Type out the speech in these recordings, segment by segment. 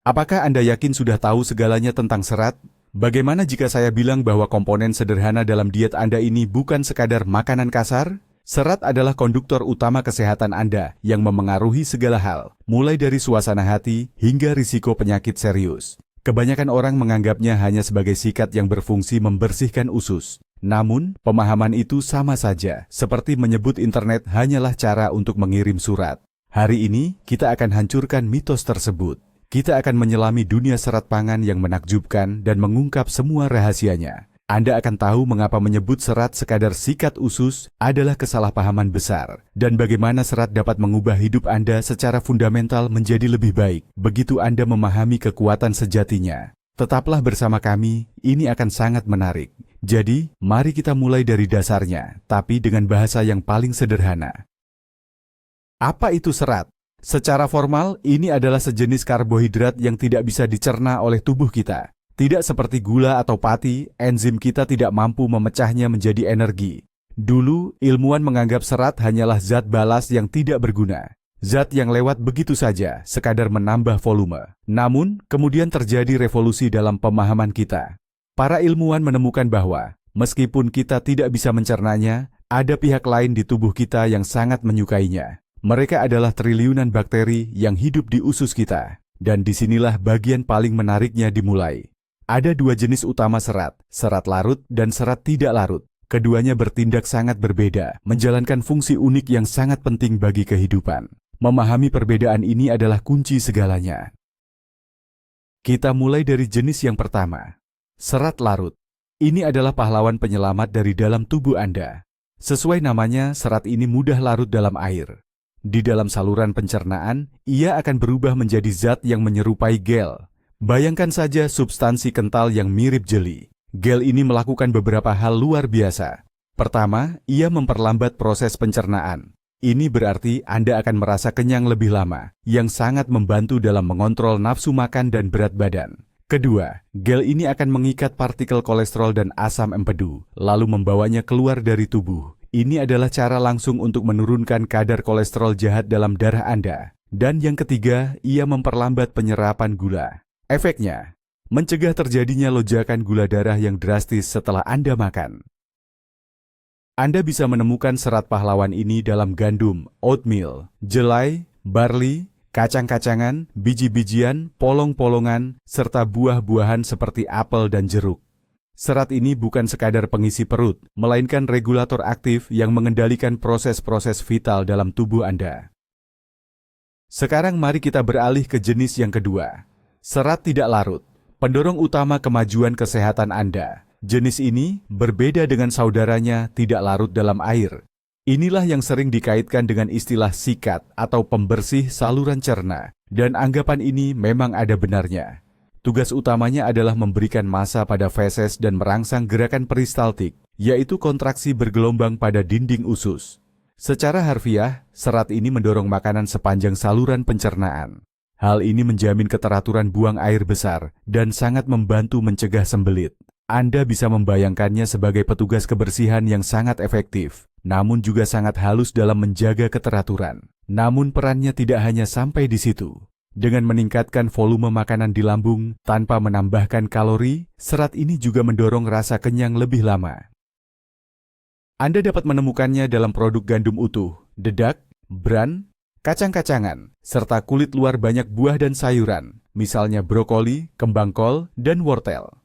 Apakah Anda yakin sudah tahu segalanya tentang serat? Bagaimana jika saya bilang bahwa komponen sederhana dalam diet Anda ini bukan sekadar makanan kasar? Serat adalah konduktor utama kesehatan Anda yang memengaruhi segala hal, mulai dari suasana hati hingga risiko penyakit serius. Kebanyakan orang menganggapnya hanya sebagai sikat yang berfungsi membersihkan usus. Namun, pemahaman itu sama saja, seperti menyebut internet hanyalah cara untuk mengirim surat. Hari ini, kita akan hancurkan mitos tersebut. Kita akan menyelami dunia serat pangan yang menakjubkan dan mengungkap semua rahasianya. Anda akan tahu mengapa menyebut serat sekadar sikat usus adalah kesalahpahaman besar, dan bagaimana serat dapat mengubah hidup Anda secara fundamental menjadi lebih baik, begitu Anda memahami kekuatan sejatinya. Tetaplah bersama kami, ini akan sangat menarik. Jadi, mari kita mulai dari dasarnya, tapi dengan bahasa yang paling sederhana. Apa itu serat? Secara formal, ini adalah sejenis karbohidrat yang tidak bisa dicerna oleh tubuh kita. Tidak seperti gula atau pati, enzim kita tidak mampu memecahnya menjadi energi. Dulu, ilmuwan menganggap serat hanyalah zat balas yang tidak berguna. Zat yang lewat begitu saja, sekadar menambah volume. Namun, kemudian terjadi revolusi dalam pemahaman kita. Para ilmuwan menemukan bahwa, meskipun kita tidak bisa mencernanya, ada pihak lain di tubuh kita yang sangat menyukainya. Mereka adalah triliunan bakteri yang hidup di usus kita. Dan disinilah bagian paling menariknya dimulai. Ada dua jenis utama serat, serat larut dan serat tidak larut. Keduanya bertindak sangat berbeda, menjalankan fungsi unik yang sangat penting bagi kehidupan. Memahami perbedaan ini adalah kunci segalanya. Kita mulai dari jenis yang pertama. Serat larut. Ini adalah pahlawan penyelamat dari dalam tubuh Anda. Sesuai namanya, serat ini mudah larut dalam air. Di dalam saluran pencernaan, ia akan berubah menjadi zat yang menyerupai gel. Bayangkan saja substansi kental yang mirip jeli. Gel ini melakukan beberapa hal luar biasa. Pertama, ia memperlambat proses pencernaan. Ini berarti Anda akan merasa kenyang lebih lama, yang sangat membantu dalam mengontrol nafsu makan dan berat badan. Kedua, gel ini akan mengikat partikel kolesterol dan asam empedu, lalu membawanya keluar dari tubuh. Ini adalah cara langsung untuk menurunkan kadar kolesterol jahat dalam darah Anda. Dan yang ketiga, ia memperlambat penyerapan gula. Efeknya, mencegah terjadinya lonjakan gula darah yang drastis setelah Anda makan. Anda bisa menemukan serat pahlawan ini dalam gandum, oatmeal, jelai, barley, kacang-kacangan, biji-bijian, polong-polongan, serta buah-buahan seperti apel dan jeruk. Serat ini bukan sekadar pengisi perut, melainkan regulator aktif yang mengendalikan proses-proses vital dalam tubuh Anda. Sekarang mari kita beralih ke jenis yang kedua. Serat tidak larut, pendorong utama kemajuan kesehatan Anda. Jenis ini berbeda dengan saudaranya tidak larut dalam air. Inilah yang sering dikaitkan dengan istilah sikat atau pembersih saluran cerna, dan anggapan ini memang ada benarnya. Tugas utamanya adalah memberikan massa pada feses dan merangsang gerakan peristaltik, yaitu kontraksi bergelombang pada dinding usus. Secara harfiah, serat ini mendorong makanan sepanjang saluran pencernaan. Hal ini menjamin keteraturan buang air besar dan sangat membantu mencegah sembelit. Anda bisa membayangkannya sebagai petugas kebersihan yang sangat efektif, namun juga sangat halus dalam menjaga keteraturan. Namun perannya tidak hanya sampai di situ. Dengan meningkatkan volume makanan di lambung tanpa menambahkan kalori, serat ini juga mendorong rasa kenyang lebih lama. Anda dapat menemukannya dalam produk gandum utuh, dedak, bran, kacang-kacangan, serta kulit luar banyak buah dan sayuran, misalnya brokoli, kembang kol, dan wortel.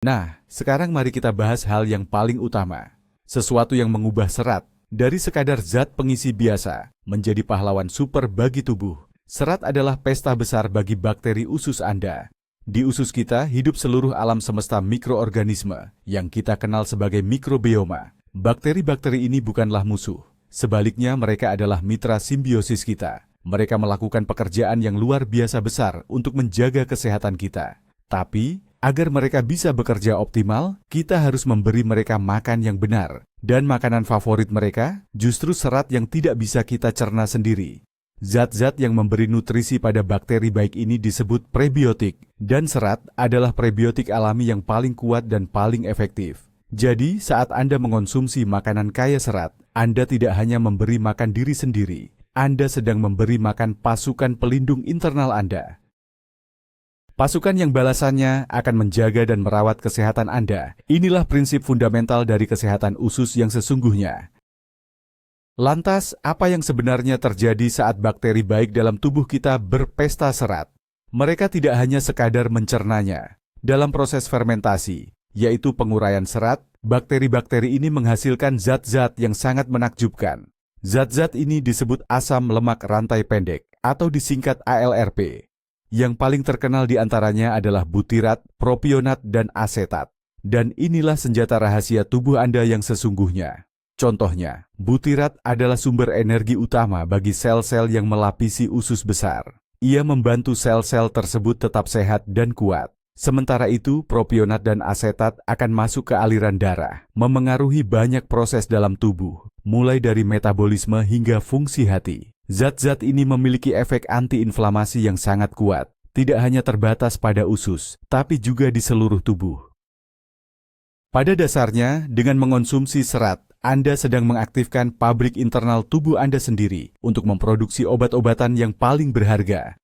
Nah, sekarang mari kita bahas hal yang paling utama. Sesuatu yang mengubah serat dari sekadar zat pengisi biasa menjadi pahlawan super bagi tubuh. Serat adalah pesta besar bagi bakteri usus Anda. Di usus kita hidup seluruh alam semesta mikroorganisme yang kita kenal sebagai mikrobioma. Bakteri-bakteri ini bukanlah musuh. Sebaliknya mereka adalah mitra simbiosis kita. Mereka melakukan pekerjaan yang luar biasa besar untuk menjaga kesehatan kita. Tapi, agar mereka bisa bekerja optimal, kita harus memberi mereka makan yang benar. Dan makanan favorit mereka justru serat yang tidak bisa kita cerna sendiri. Zat-zat yang memberi nutrisi pada bakteri baik ini disebut prebiotik, dan serat adalah prebiotik alami yang paling kuat dan paling efektif. Jadi, saat Anda mengonsumsi makanan kaya serat, Anda tidak hanya memberi makan diri sendiri, Anda sedang memberi makan pasukan pelindung internal Anda. Pasukan yang balasannya akan menjaga dan merawat kesehatan Anda. Inilah prinsip fundamental dari kesehatan usus yang sesungguhnya. Lantas, apa yang sebenarnya terjadi saat bakteri baik dalam tubuh kita berpesta serat? Mereka tidak hanya sekadar mencernanya. Dalam proses fermentasi, yaitu penguraian serat, bakteri-bakteri ini menghasilkan zat-zat yang sangat menakjubkan. Zat-zat ini disebut asam lemak rantai pendek atau disingkat ALRP. Yang paling terkenal di antaranya adalah butirat, propionat, dan asetat. Dan inilah senjata rahasia tubuh Anda yang sesungguhnya. Contohnya, butirat adalah sumber energi utama bagi sel-sel yang melapisi usus besar. Ia membantu sel-sel tersebut tetap sehat dan kuat. Sementara itu, propionat dan asetat akan masuk ke aliran darah, memengaruhi banyak proses dalam tubuh, mulai dari metabolisme hingga fungsi hati. Zat-zat ini memiliki efek antiinflamasi yang sangat kuat, tidak hanya terbatas pada usus, tapi juga di seluruh tubuh. Pada dasarnya, dengan mengonsumsi serat, Anda sedang mengaktifkan pabrik internal tubuh Anda sendiri untuk memproduksi obat-obatan yang paling berharga.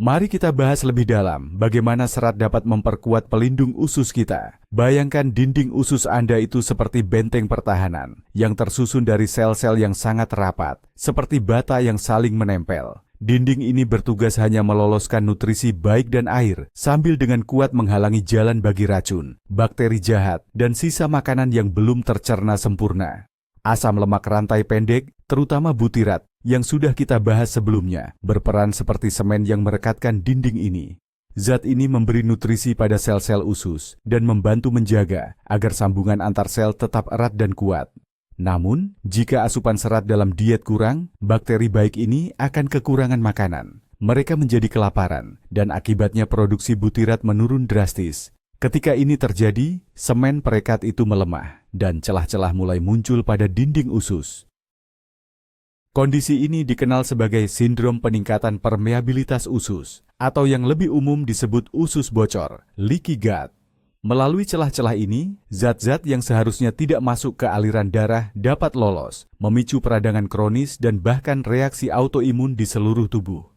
Mari kita bahas lebih dalam bagaimana serat dapat memperkuat pelindung usus kita. Bayangkan dinding usus Anda itu seperti benteng pertahanan yang tersusun dari sel-sel yang sangat rapat, seperti bata yang saling menempel. Dinding ini bertugas hanya meloloskan nutrisi baik dan air, sambil dengan kuat menghalangi jalan bagi racun, bakteri jahat, dan sisa makanan yang belum tercerna sempurna. Asam lemak rantai pendek, terutama butirat, yang sudah kita bahas sebelumnya, berperan seperti semen yang merekatkan dinding ini. Zat ini memberi nutrisi pada sel-sel usus dan membantu menjaga agar sambungan antar sel tetap erat dan kuat. Namun, jika asupan serat dalam diet kurang, bakteri baik ini akan kekurangan makanan. Mereka menjadi kelaparan, dan akibatnya produksi butirat menurun drastis. Ketika ini terjadi, semen perekat itu melemah, dan celah-celah mulai muncul pada dinding usus. Kondisi ini dikenal sebagai sindrom peningkatan permeabilitas usus, atau yang lebih umum disebut usus bocor, leaky gut. Melalui celah-celah ini, zat-zat yang seharusnya tidak masuk ke aliran darah dapat lolos, memicu peradangan kronis dan bahkan reaksi autoimun di seluruh tubuh.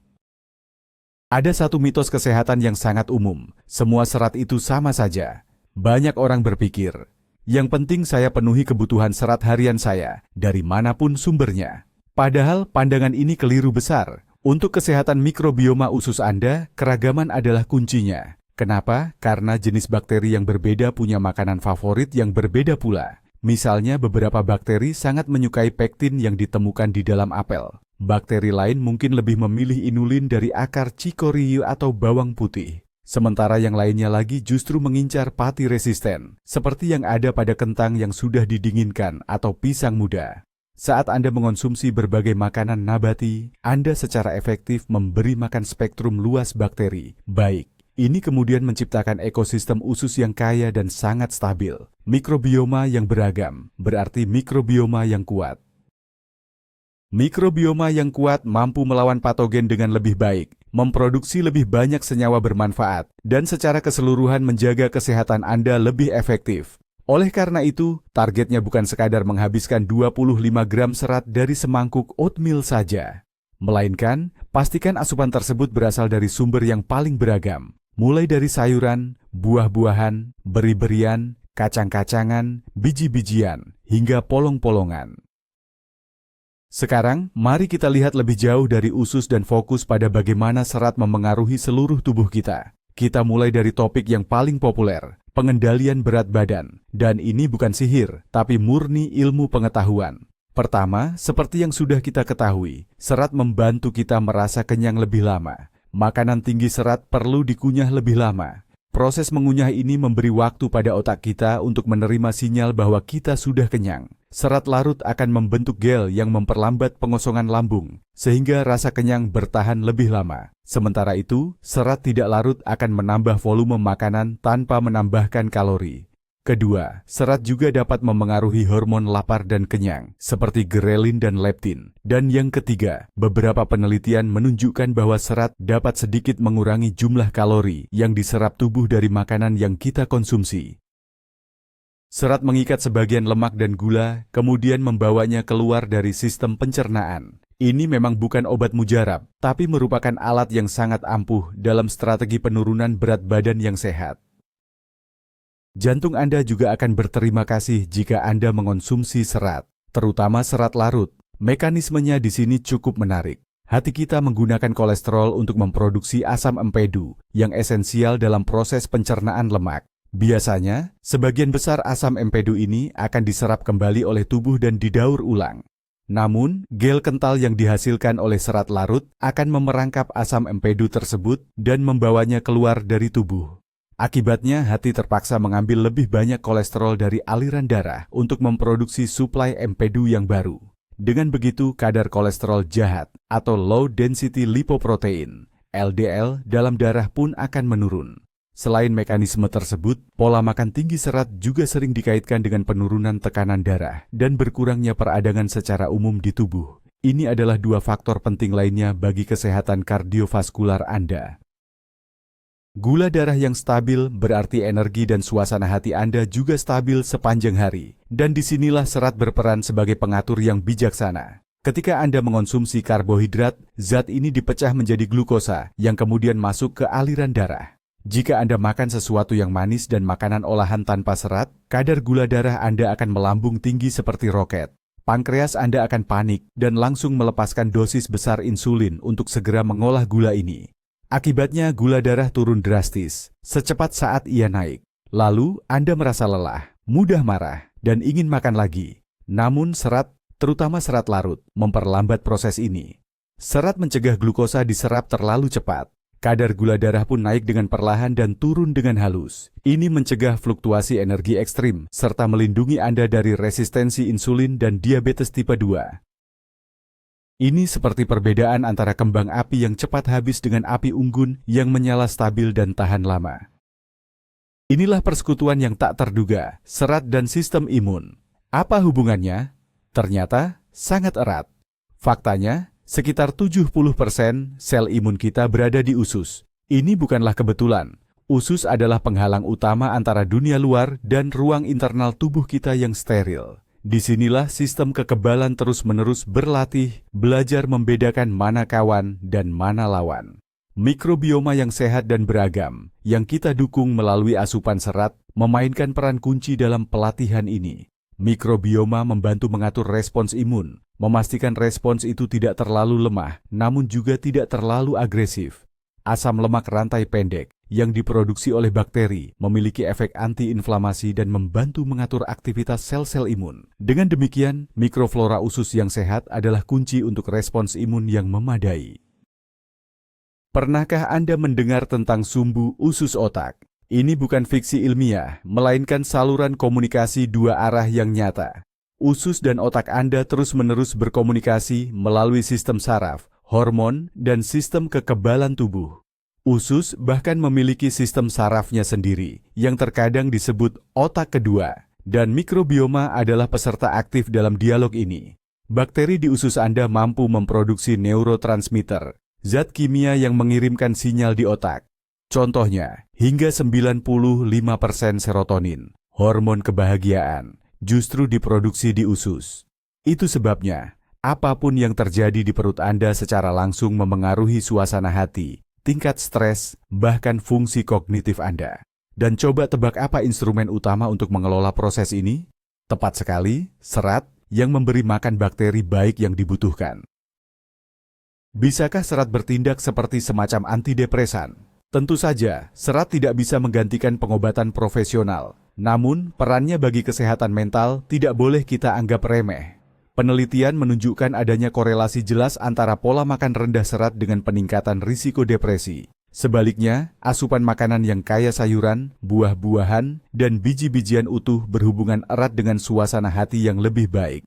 Ada satu mitos kesehatan yang sangat umum, semua serat itu sama saja. Banyak orang berpikir, yang penting saya penuhi kebutuhan serat harian saya, dari manapun sumbernya. Padahal pandangan ini keliru besar. Untuk kesehatan mikrobioma usus Anda, keragaman adalah kuncinya. Kenapa? Karena jenis bakteri yang berbeda punya makanan favorit yang berbeda pula. Misalnya beberapa bakteri sangat menyukai pektin yang ditemukan di dalam apel. Bakteri lain mungkin lebih memilih inulin dari akar cikoriu atau bawang putih. Sementara yang lainnya lagi justru mengincar pati resisten, seperti yang ada pada kentang yang sudah didinginkan atau pisang muda. Saat Anda mengonsumsi berbagai makanan nabati, Anda secara efektif memberi makan spektrum luas bakteri. Baik, ini kemudian menciptakan ekosistem usus yang kaya dan sangat stabil. Mikrobioma yang beragam, berarti mikrobioma yang kuat. Mikrobioma yang kuat mampu melawan patogen dengan lebih baik, memproduksi lebih banyak senyawa bermanfaat, dan secara keseluruhan menjaga kesehatan Anda lebih efektif. Oleh karena itu, targetnya bukan sekadar menghabiskan 25 gram serat dari semangkuk oatmeal saja. Melainkan, pastikan asupan tersebut berasal dari sumber yang paling beragam. Mulai dari sayuran, buah-buahan, beri-berian, kacang-kacangan, biji-bijian, hingga polong-polongan. Sekarang, mari kita lihat lebih jauh dari usus dan fokus pada bagaimana serat memengaruhi seluruh tubuh kita. Kita mulai dari topik yang paling populer, pengendalian berat badan. Dan ini bukan sihir, tapi murni ilmu pengetahuan. Pertama, seperti yang sudah kita ketahui, serat membantu kita merasa kenyang lebih lama. Makanan tinggi serat perlu dikunyah lebih lama. Proses mengunyah ini memberi waktu pada otak kita untuk menerima sinyal bahwa kita sudah kenyang. Serat larut akan membentuk gel yang memperlambat pengosongan lambung, sehingga rasa kenyang bertahan lebih lama. Sementara itu, serat tidak larut akan menambah volume makanan tanpa menambahkan kalori. Kedua, serat juga dapat memengaruhi hormon lapar dan kenyang, seperti grelin dan leptin. Dan yang ketiga, beberapa penelitian menunjukkan bahwa serat dapat sedikit mengurangi jumlah kalori yang diserap tubuh dari makanan yang kita konsumsi. Serat mengikat sebagian lemak dan gula, kemudian membawanya keluar dari sistem pencernaan. Ini memang bukan obat mujarab, tapi merupakan alat yang sangat ampuh dalam strategi penurunan berat badan yang sehat. Jantung Anda juga akan berterima kasih jika Anda mengonsumsi serat, terutama serat larut. Mekanismenya di sini cukup menarik. Hati kita menggunakan kolesterol untuk memproduksi asam empedu yang esensial dalam proses pencernaan lemak. Biasanya, sebagian besar asam empedu ini akan diserap kembali oleh tubuh dan didaur ulang. Namun, gel kental yang dihasilkan oleh serat larut akan memerangkap asam empedu tersebut dan membawanya keluar dari tubuh. Akibatnya, hati terpaksa mengambil lebih banyak kolesterol dari aliran darah untuk memproduksi suplai empedu yang baru. Dengan begitu, kadar kolesterol jahat atau low density lipoprotein (LDL) dalam darah pun akan menurun. Selain mekanisme tersebut, pola makan tinggi serat juga sering dikaitkan dengan penurunan tekanan darah dan berkurangnya peradangan secara umum di tubuh. Ini adalah dua faktor penting lainnya bagi kesehatan kardiovaskular Anda. Gula darah yang stabil berarti energi dan suasana hati Anda juga stabil sepanjang hari. Dan disinilah serat berperan sebagai pengatur yang bijaksana. Ketika Anda mengonsumsi karbohidrat, zat ini dipecah menjadi glukosa yang kemudian masuk ke aliran darah. Jika Anda makan sesuatu yang manis dan makanan olahan tanpa serat, kadar gula darah Anda akan melambung tinggi seperti roket. Pankreas Anda akan panik dan langsung melepaskan dosis besar insulin untuk segera mengolah gula ini. Akibatnya gula darah turun drastis, secepat saat ia naik. Lalu Anda merasa lelah, mudah marah, dan ingin makan lagi. Namun serat, terutama serat larut, memperlambat proses ini. Serat mencegah glukosa diserap terlalu cepat. Kadar gula darah pun naik dengan perlahan dan turun dengan halus. Ini mencegah fluktuasi energi ekstrim, serta melindungi Anda dari resistensi insulin dan diabetes tipe 2. Ini seperti perbedaan antara kembang api yang cepat habis dengan api unggun yang menyala stabil dan tahan lama. Inilah persekutuan yang tak terduga, serat dan sistem imun. Apa hubungannya? Ternyata sangat erat. Faktanya, sekitar 70% sel imun kita berada di usus. Ini bukanlah kebetulan. Usus adalah penghalang utama antara dunia luar dan ruang internal tubuh kita yang steril. Disinilah sistem kekebalan terus-menerus berlatih, belajar membedakan mana kawan dan mana lawan. Mikrobioma yang sehat dan beragam, yang kita dukung melalui asupan serat, memainkan peran kunci dalam pelatihan ini. Mikrobioma membantu mengatur respons imun, memastikan respons itu tidak terlalu lemah, namun juga tidak terlalu agresif. Asam lemak rantai pendek yang diproduksi oleh bakteri memiliki efek antiinflamasi dan membantu mengatur aktivitas sel-sel imun. Dengan demikian, mikroflora usus yang sehat adalah kunci untuk respons imun yang memadai. Pernahkah Anda mendengar tentang sumbu usus otak? Ini bukan fiksi ilmiah, melainkan saluran komunikasi dua arah yang nyata. Usus dan otak Anda terus-menerus berkomunikasi melalui sistem saraf, hormon, dan sistem kekebalan tubuh. Usus bahkan memiliki sistem sarafnya sendiri, yang terkadang disebut otak kedua, dan mikrobioma adalah peserta aktif dalam dialog ini. Bakteri di usus Anda mampu memproduksi neurotransmitter, zat kimia yang mengirimkan sinyal di otak. Contohnya, hingga 95% serotonin, hormon kebahagiaan, justru diproduksi di usus. Itu sebabnya, apapun yang terjadi di perut Anda secara langsung memengaruhi suasana hati, tingkat stres, bahkan fungsi kognitif Anda. Dan coba tebak apa instrumen utama untuk mengelola proses ini? Tepat sekali, serat yang memberi makan bakteri baik yang dibutuhkan. Bisakah serat bertindak seperti semacam antidepresan? Tentu saja, serat tidak bisa menggantikan pengobatan profesional. Namun, perannya bagi kesehatan mental tidak boleh kita anggap remeh. Penelitian menunjukkan adanya korelasi jelas antara pola makan rendah serat dengan peningkatan risiko depresi. Sebaliknya, asupan makanan yang kaya sayuran, buah-buahan, dan biji-bijian utuh berhubungan erat dengan suasana hati yang lebih baik.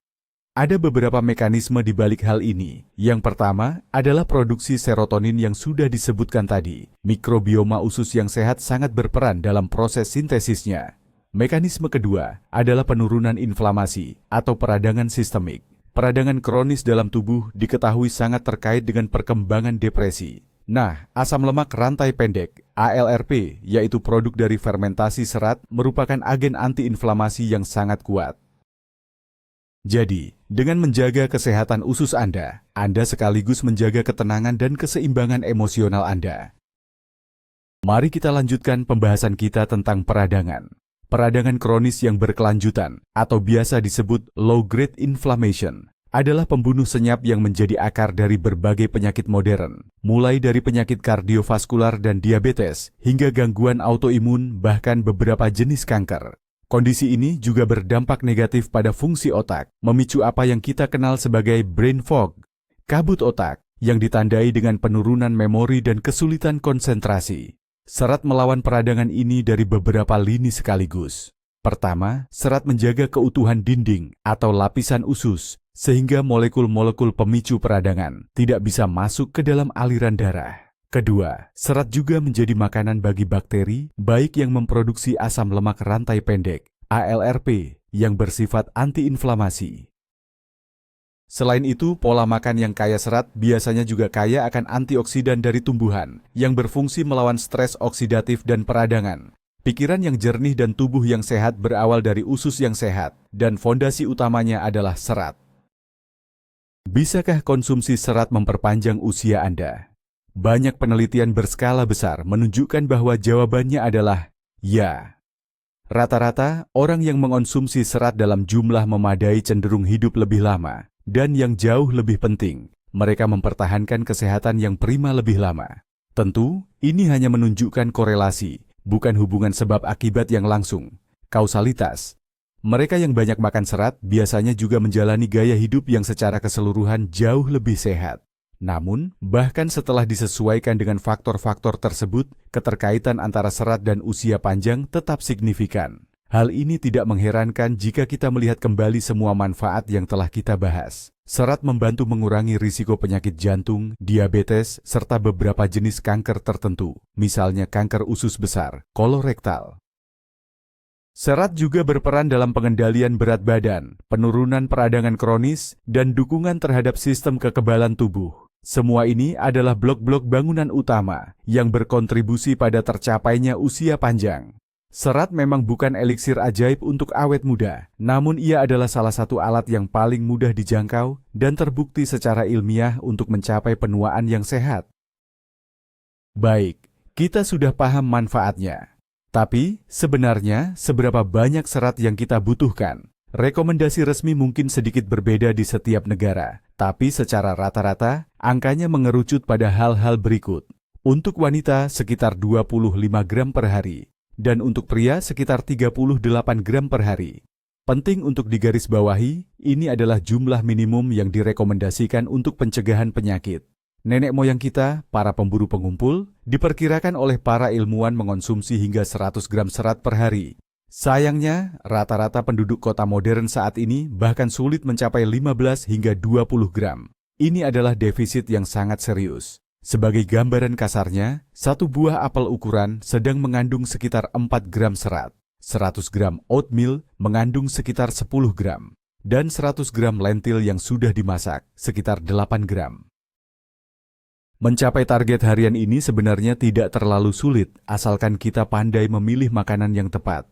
Ada beberapa mekanisme di balik hal ini. Yang pertama adalah produksi serotonin yang sudah disebutkan tadi. Mikrobioma usus yang sehat sangat berperan dalam proses sintesisnya. Mekanisme kedua adalah penurunan inflamasi atau peradangan sistemik. Peradangan kronis dalam tubuh diketahui sangat terkait dengan perkembangan depresi. Nah, asam lemak rantai pendek ALRP, yaitu produk dari fermentasi serat, merupakan agen antiinflamasi yang sangat kuat. Jadi, dengan menjaga kesehatan usus Anda sekaligus menjaga ketenangan dan keseimbangan emosional Anda. Mari kita lanjutkan pembahasan kita tentang peradangan. Peradangan kronis yang berkelanjutan, atau biasa disebut low-grade inflammation, adalah pembunuh senyap yang menjadi akar dari berbagai penyakit modern, mulai dari penyakit kardiovaskular dan diabetes, hingga gangguan autoimun, bahkan beberapa jenis kanker. Kondisi ini juga berdampak negatif pada fungsi otak, memicu apa yang kita kenal sebagai brain fog, kabut otak, yang ditandai dengan penurunan memori dan kesulitan konsentrasi. Serat melawan peradangan ini dari beberapa lini sekaligus. Pertama, serat menjaga keutuhan dinding atau lapisan usus, sehingga molekul-molekul pemicu peradangan tidak bisa masuk ke dalam aliran darah. Kedua, serat juga menjadi makanan bagi bakteri, baik yang memproduksi asam lemak rantai pendek, ALRP, yang bersifat antiinflamasi. Selain itu, pola makan yang kaya serat biasanya juga kaya akan antioksidan dari tumbuhan, yang berfungsi melawan stres oksidatif dan peradangan. Pikiran yang jernih dan tubuh yang sehat berawal dari usus yang sehat, dan fondasi utamanya adalah serat. Bisakah konsumsi serat memperpanjang usia Anda? Banyak penelitian berskala besar menunjukkan bahwa jawabannya adalah ya. Rata-rata, orang yang mengonsumsi serat dalam jumlah memadai cenderung hidup lebih lama. Dan yang jauh lebih penting, mereka mempertahankan kesehatan yang prima lebih lama. Tentu, ini hanya menunjukkan korelasi, bukan hubungan sebab akibat yang langsung. Kausalitas. Mereka yang banyak makan serat biasanya juga menjalani gaya hidup yang secara keseluruhan jauh lebih sehat. Namun, bahkan setelah disesuaikan dengan faktor-faktor tersebut, keterkaitan antara serat dan usia panjang tetap signifikan. Hal ini tidak mengherankan jika kita melihat kembali semua manfaat yang telah kita bahas. Serat membantu mengurangi risiko penyakit jantung, diabetes, serta beberapa jenis kanker tertentu, misalnya kanker usus besar, kolorektal. Serat juga berperan dalam pengendalian berat badan, penurunan peradangan kronis, dan dukungan terhadap sistem kekebalan tubuh. Semua ini adalah blok-blok bangunan utama yang berkontribusi pada tercapainya usia panjang. Serat memang bukan eliksir ajaib untuk awet muda, namun ia adalah salah satu alat yang paling mudah dijangkau dan terbukti secara ilmiah untuk mencapai penuaan yang sehat. Baik, kita sudah paham manfaatnya. Tapi, sebenarnya seberapa banyak serat yang kita butuhkan? Rekomendasi resmi mungkin sedikit berbeda di setiap negara, tapi secara rata-rata, angkanya mengerucut pada hal-hal berikut. Untuk wanita, sekitar 25 gram per hari. Dan untuk pria sekitar 38 gram per hari. Penting untuk digarisbawahi, ini adalah jumlah minimum yang direkomendasikan untuk pencegahan penyakit. Nenek moyang kita, para pemburu pengumpul, diperkirakan oleh para ilmuwan mengonsumsi hingga 100 gram serat per hari. Sayangnya, rata-rata penduduk kota modern saat ini bahkan sulit mencapai 15 hingga 20 gram. Ini adalah defisit yang sangat serius. Sebagai gambaran kasarnya, satu buah apel ukuran sedang mengandung sekitar 4 gram serat, 100 gram oatmeal mengandung sekitar 10 gram, dan 100 gram lentil yang sudah dimasak sekitar 8 gram. Mencapai target harian ini sebenarnya tidak terlalu sulit, asalkan kita pandai memilih makanan yang tepat.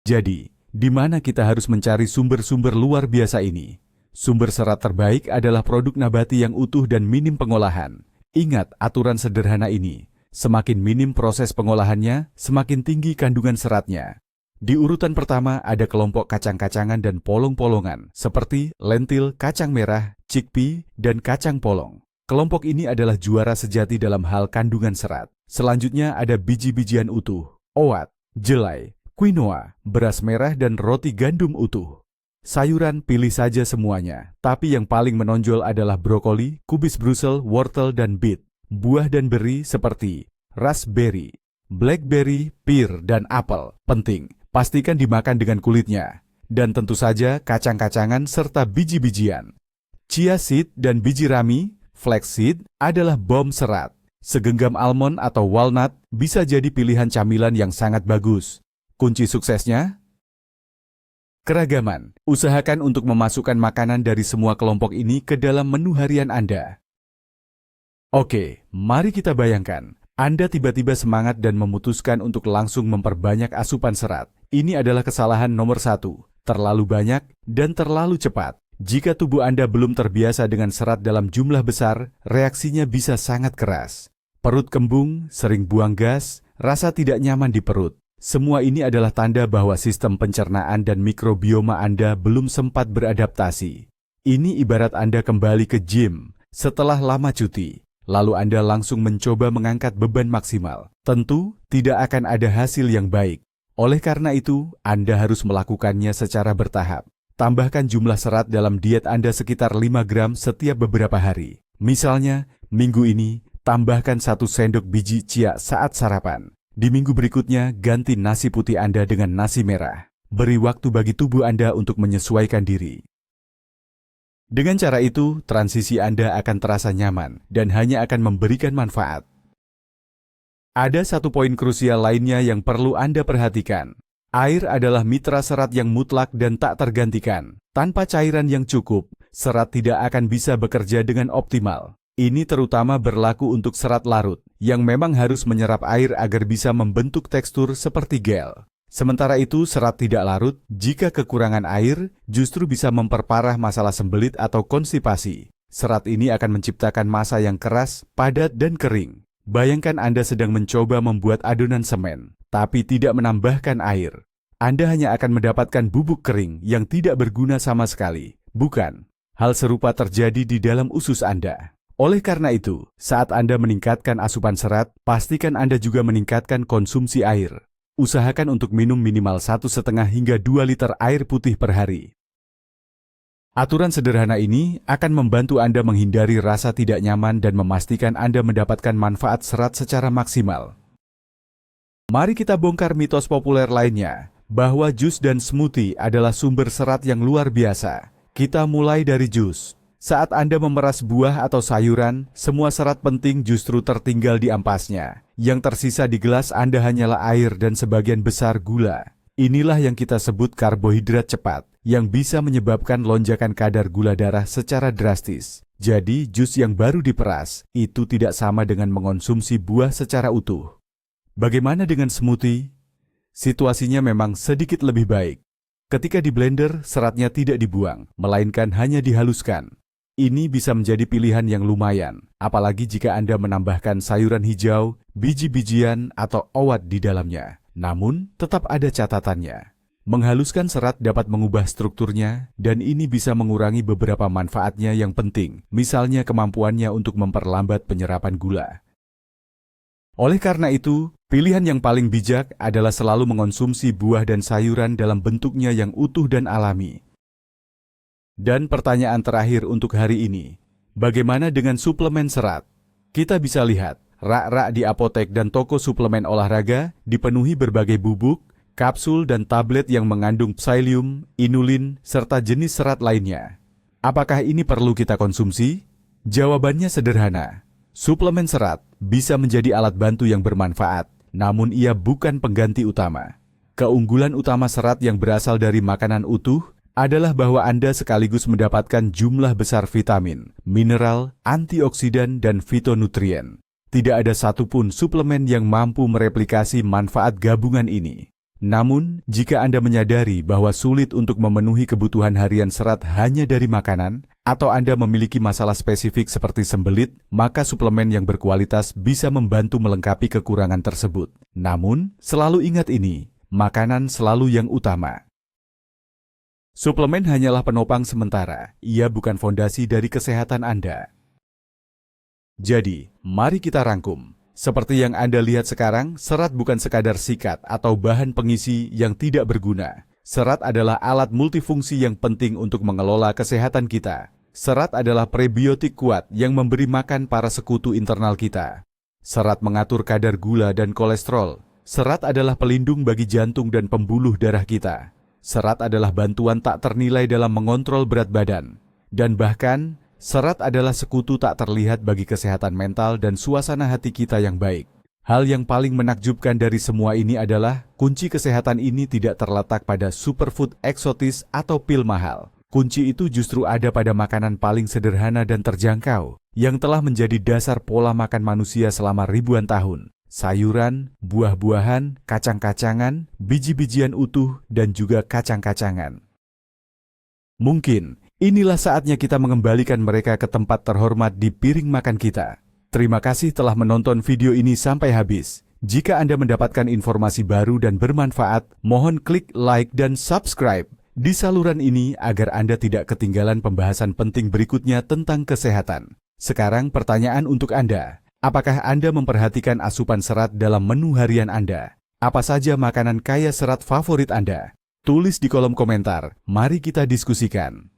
Jadi, di mana kita harus mencari sumber-sumber luar biasa ini? Sumber serat terbaik adalah produk nabati yang utuh dan minim pengolahan. Ingat aturan sederhana ini, semakin minim proses pengolahannya, semakin tinggi kandungan seratnya. Di urutan pertama ada kelompok kacang-kacangan dan polong-polongan, seperti lentil, kacang merah, chickpea, dan kacang polong. Kelompok ini adalah juara sejati dalam hal kandungan serat. Selanjutnya ada biji-bijian utuh, oat, jelai, quinoa, beras merah, dan roti gandum utuh. Sayuran pilih saja semuanya, tapi yang paling menonjol adalah brokoli, kubis Brussels, wortel, dan beet. Buah dan beri seperti raspberry, blackberry, pear, dan apel. Penting, pastikan dimakan dengan kulitnya. Dan tentu saja kacang-kacangan serta biji-bijian. Chia seed dan biji rami, flaxseed, adalah bom serat. Segenggam almond atau walnut bisa jadi pilihan camilan yang sangat bagus. Kunci suksesnya? Keragaman. Usahakan untuk memasukkan makanan dari semua kelompok ini ke dalam menu harian Anda. Oke, mari kita bayangkan. Anda tiba-tiba semangat dan memutuskan untuk langsung memperbanyak asupan serat. Ini adalah kesalahan nomor 1, terlalu banyak dan terlalu cepat. Jika tubuh Anda belum terbiasa dengan serat dalam jumlah besar, reaksinya bisa sangat keras. Perut kembung, sering buang gas, rasa tidak nyaman di perut. Semua ini adalah tanda bahwa sistem pencernaan dan mikrobioma Anda belum sempat beradaptasi. Ini ibarat Anda kembali ke gym setelah lama cuti. Lalu Anda langsung mencoba mengangkat beban maksimal. Tentu tidak akan ada hasil yang baik. Oleh karena itu, Anda harus melakukannya secara bertahap. Tambahkan jumlah serat dalam diet Anda sekitar 5 gram setiap beberapa hari. Misalnya, minggu ini, tambahkan 1 sendok biji chia saat sarapan. Di minggu berikutnya, ganti nasi putih Anda dengan nasi merah. Beri waktu bagi tubuh Anda untuk menyesuaikan diri. Dengan cara itu, transisi Anda akan terasa nyaman dan hanya akan memberikan manfaat. Ada satu poin krusial lainnya yang perlu Anda perhatikan. Air adalah mitra serat yang mutlak dan tak tergantikan. Tanpa cairan yang cukup, serat tidak akan bisa bekerja dengan optimal. Ini terutama berlaku untuk serat larut, yang memang harus menyerap air agar bisa membentuk tekstur seperti gel. Sementara itu, serat tidak larut, jika kekurangan air, justru bisa memperparah masalah sembelit atau konstipasi. Serat ini akan menciptakan massa yang keras, padat, dan kering. Bayangkan Anda sedang mencoba membuat adonan semen, tapi tidak menambahkan air. Anda hanya akan mendapatkan bubuk kering yang tidak berguna sama sekali. Bukan, hal serupa terjadi di dalam usus Anda. Oleh karena itu, saat Anda meningkatkan asupan serat, pastikan Anda juga meningkatkan konsumsi air. Usahakan untuk minum minimal 1,5 hingga 2 liter air putih per hari. Aturan sederhana ini akan membantu Anda menghindari rasa tidak nyaman dan memastikan Anda mendapatkan manfaat serat secara maksimal. Mari kita bongkar mitos populer lainnya, bahwa jus dan smoothie adalah sumber serat yang luar biasa. Kita mulai dari jus. Saat Anda memeras buah atau sayuran, semua serat penting justru tertinggal di ampasnya. Yang tersisa di gelas Anda hanyalah air dan sebagian besar gula. Inilah yang kita sebut karbohidrat cepat, yang bisa menyebabkan lonjakan kadar gula darah secara drastis. Jadi, jus yang baru diperas, itu tidak sama dengan mengonsumsi buah secara utuh. Bagaimana dengan smoothie? Situasinya memang sedikit lebih baik. Ketika di blender, seratnya tidak dibuang, melainkan hanya dihaluskan. Ini bisa menjadi pilihan yang lumayan, apalagi jika Anda menambahkan sayuran hijau, biji-bijian, atau oat di dalamnya. Namun, tetap ada catatannya. Menghaluskan serat dapat mengubah strukturnya, dan ini bisa mengurangi beberapa manfaatnya yang penting, misalnya kemampuannya untuk memperlambat penyerapan gula. Oleh karena itu, pilihan yang paling bijak adalah selalu mengonsumsi buah dan sayuran dalam bentuknya yang utuh dan alami. Dan pertanyaan terakhir untuk hari ini, bagaimana dengan suplemen serat? Kita bisa lihat, rak-rak di apotek dan toko suplemen olahraga dipenuhi berbagai bubuk, kapsul dan tablet yang mengandung psyllium, inulin, serta jenis serat lainnya. Apakah ini perlu kita konsumsi? Jawabannya sederhana. Suplemen serat bisa menjadi alat bantu yang bermanfaat, namun ia bukan pengganti utama. Keunggulan utama serat yang berasal dari makanan utuh adalah bahwa Anda sekaligus mendapatkan jumlah besar vitamin, mineral, antioksidan, dan fitonutrien. Tidak ada satupun suplemen yang mampu mereplikasi manfaat gabungan ini. Namun, jika Anda menyadari bahwa sulit untuk memenuhi kebutuhan harian serat hanya dari makanan, atau Anda memiliki masalah spesifik seperti sembelit, maka suplemen yang berkualitas bisa membantu melengkapi kekurangan tersebut. Namun, selalu ingat ini, makanan selalu yang utama. Suplemen hanyalah penopang sementara, ia bukan fondasi dari kesehatan Anda. Jadi, mari kita rangkum. Seperti yang Anda lihat sekarang, serat bukan sekadar sikat atau bahan pengisi yang tidak berguna. Serat adalah alat multifungsi yang penting untuk mengelola kesehatan kita. Serat adalah prebiotik kuat yang memberi makan para sekutu internal kita. Serat mengatur kadar gula dan kolesterol. Serat adalah pelindung bagi jantung dan pembuluh darah kita. Serat adalah bantuan tak ternilai dalam mengontrol berat badan. Dan bahkan, serat adalah sekutu tak terlihat bagi kesehatan mental dan suasana hati kita yang baik. Hal yang paling menakjubkan dari semua ini adalah, kunci kesehatan ini tidak terletak pada superfood eksotis atau pil mahal. Kunci itu justru ada pada makanan paling sederhana dan terjangkau, yang telah menjadi dasar pola makan manusia selama ribuan tahun. Sayuran, buah-buahan, kacang-kacangan, biji-bijian utuh, dan juga kacang-kacangan. Mungkin, inilah saatnya kita mengembalikan mereka ke tempat terhormat di piring makan kita. Terima kasih telah menonton video ini sampai habis. Jika Anda mendapatkan informasi baru dan bermanfaat, mohon klik like dan subscribe di saluran ini agar Anda tidak ketinggalan pembahasan penting berikutnya tentang kesehatan. Sekarang pertanyaan untuk Anda. Apakah Anda memperhatikan asupan serat dalam menu harian Anda? Apa saja makanan kaya serat favorit Anda? Tulis di kolom komentar, mari kita diskusikan.